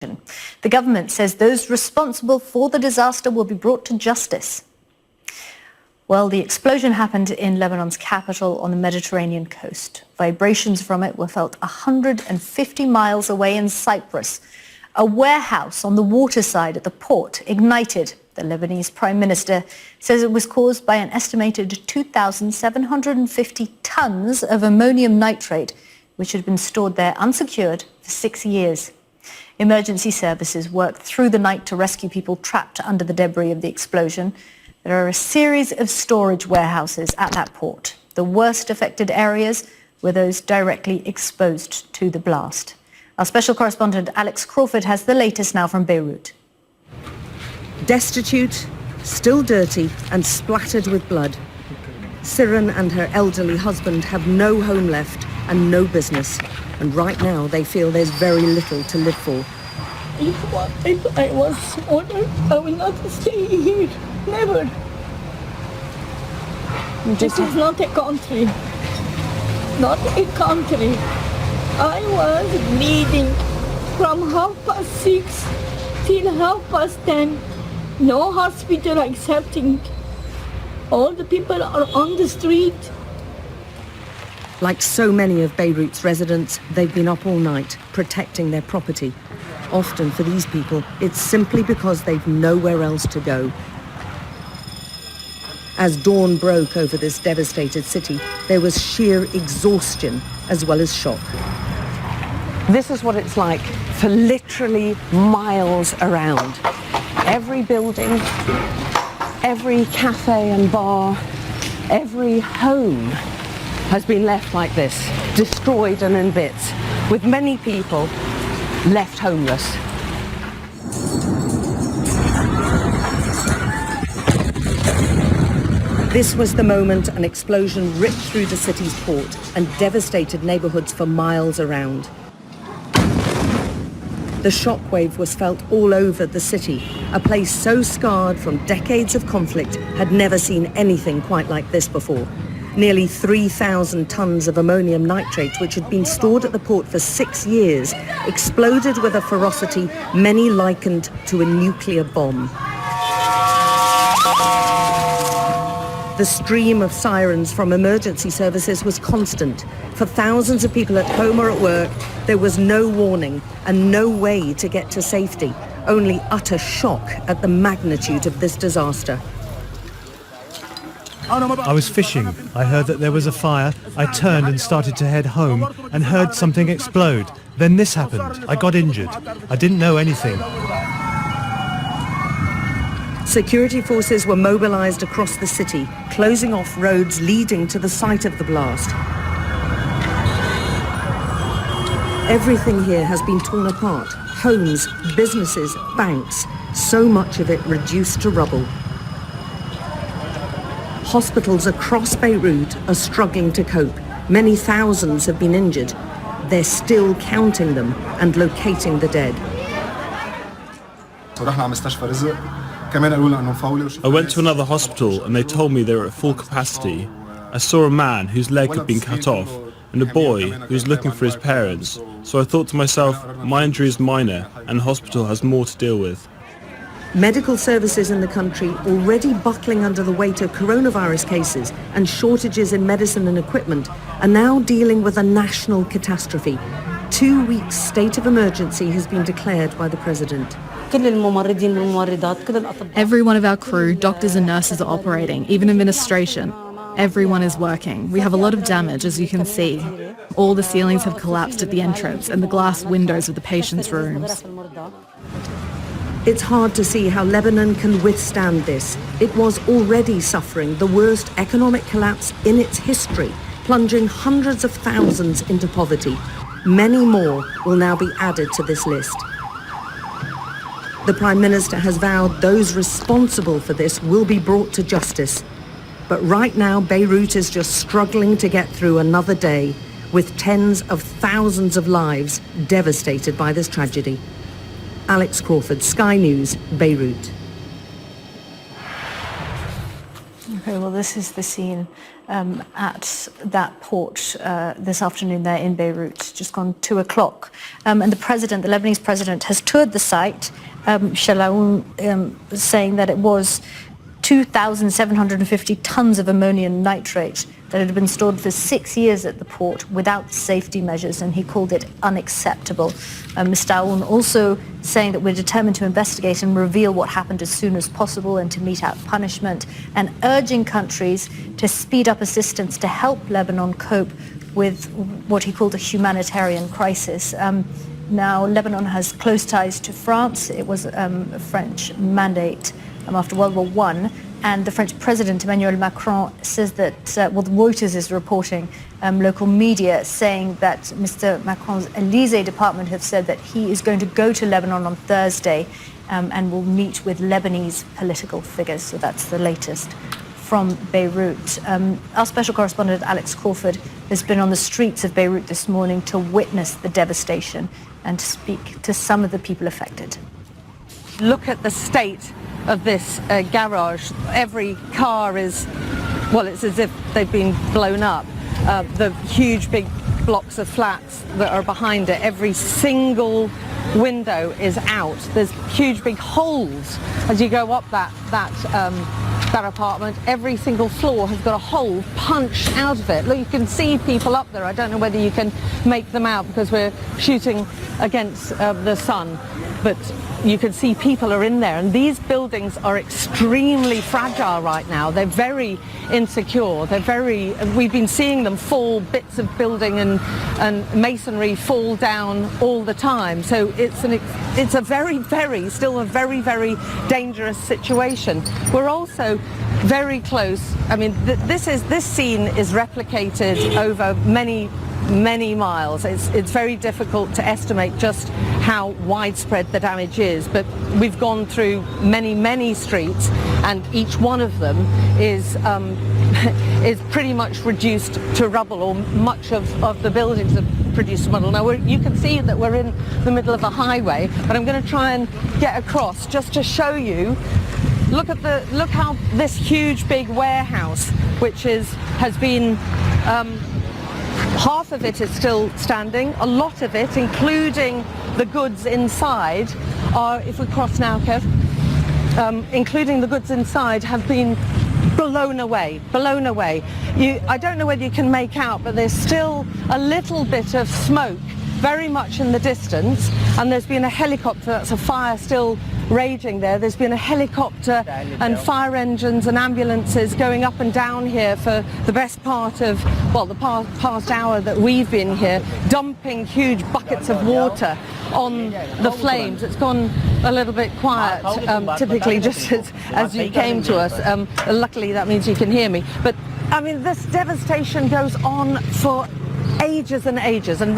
The government says those responsible for the disaster will be brought to justice. Well, the explosion happened in Lebanon's capital on the Mediterranean coast. Vibrations from it were felt 150 miles away in Cyprus. A warehouse on the waterside at the port ignited. The Lebanese Prime Minister says it was caused by an estimated 2,750 tons of ammonium nitrate, which had been stored there unsecured for 6 years. Emergency services worked through the night to rescue people trapped under the debris of the explosion. There are a series of storage warehouses at that port. The worst affected areas were those directly exposed to the blast. Our special correspondent Alex Crawford has the latest now from Beirut. Destitute, still dirty and splattered with blood. Siren and her elderly husband have no home left and no business. And right now they feel there's very little to live for. If I was ordered, I will not stay here. Never. This is not a country. Not a country. I was bleeding from 6:30 till 10:30. No hospital accepting. All the people are on the street. Like so many of Beirut's residents, they've been up all night protecting their property. Often for these people, it's simply because they've nowhere else to go. As dawn broke over this devastated city, there was sheer exhaustion as well as shock. This is what it's like for literally miles around. Every building, every cafe and bar, every home has been left like this, destroyed and in bits, with many people left homeless. This was the moment an explosion ripped through the city's port and devastated neighbourhoods for miles around. The shockwave was felt all over the city. A place so scarred from decades of conflict had never seen anything quite like this before. Nearly 3,000 tons of ammonium nitrate, which had been stored at the port for 6 years, exploded with a ferocity many likened to a nuclear bomb. The stream of sirens from emergency services was constant. For thousands of people at home or at work, there was no warning and no way to get to safety, only utter shock at the magnitude of this disaster. I was fishing. I heard that there was a fire. I turned and started to head home and heard something explode. Then this happened. I got injured. I didn't know anything. Security forces were mobilized across the city, closing off roads leading to the site of the blast. Everything here has been torn apart. Homes, businesses, banks. So much of it reduced to rubble. Hospitals across Beirut are struggling to cope. Many thousands have been injured. They're still counting them and locating the dead. I went to another hospital and they told me they were at full capacity. I saw a man whose leg had been cut off and a boy who was looking for his parents. So I thought to myself, my injury is minor and the hospital has more to deal with. Medical services in the country, already buckling under the weight of coronavirus cases and shortages in medicine and equipment, are now dealing with a national catastrophe. 2 weeks state of emergency has been declared by the president. Every one of our crew, doctors and nurses are operating, even administration. Everyone is working. We have a lot of damage, as you can see. All the ceilings have collapsed at the entrance and the glass windows of the patients' rooms. It's hard to see how Lebanon can withstand this. It was already suffering the worst economic collapse in its history, plunging hundreds of thousands into poverty. Many more will now be added to this list. The Prime Minister has vowed those responsible for this will be brought to justice. But right now, Beirut is just struggling to get through another day, with tens of thousands of lives devastated by this tragedy. Alex Crawford, Sky News, Beirut. Okay, well, this is the scene at that port this afternoon there in Beirut, just gone 2 o'clock. And the Lebanese president, has toured the site, Shalaoun, saying that it was 2,750 tons of ammonium nitrate that had been stored for 6 years at the port without safety measures, and he called it unacceptable. Mr. Aoun also saying that we're determined to investigate and reveal what happened as soon as possible and to mete out punishment, and urging countries to speed up assistance to help Lebanon cope with what he called a humanitarian crisis. Now, Lebanon has close ties to France. It was a French mandate after World War I. And the French President, Emmanuel Macron, says that, Reuters is reporting, local media saying that Mr. Macron's Élysée department have said that he is going to go to Lebanon on Thursday and will meet with Lebanese political figures. So that's the latest from Beirut. Our special correspondent, Alex Crawford, has been on the streets of Beirut this morning to witness the devastation and to speak to some of the people affected. Look at the state of this garage. Every car is, well, it's as if they've been blown up. The huge big blocks of flats that are behind it, every single window is out. There's huge big holes as you go up that apartment. Every single floor has got a hole punched out of it. Look, you can see people up there. I don't know whether you can make them out because we're shooting against the sun, but you can see people are in there, and these buildings are extremely fragile right now. They're very insecure. We've been seeing them fall, bits of building and masonry fall down all the time. So it's a still a very, very dangerous situation. We're also very close. I mean, this scene is replicated over many miles. It's very difficult to estimate just how widespread the damage is, but we've gone through many streets, and each one of them is pretty much reduced to rubble, or much of the buildings are reduced to rubble. Now you can see that we're in the middle of a highway, but I'm going to try and get across just to show you. Look how this huge big warehouse, which has been half of it is still standing. A lot of it, including the goods inside, are, if we cross now, Kev, including the goods inside, have been blown away. I don't know whether you can make out, but there's still a little bit of smoke very much in the distance, and there's been a helicopter, that's a fire still raging there. There's been a helicopter and fire engines and ambulances going up and down here for the best part of, well, the past hour that we've been here, dumping huge buckets of water on the flames. It's gone a little bit quiet, typically just as you came to us. Luckily that means you can hear me. But I mean, this devastation goes on for ages and ages. And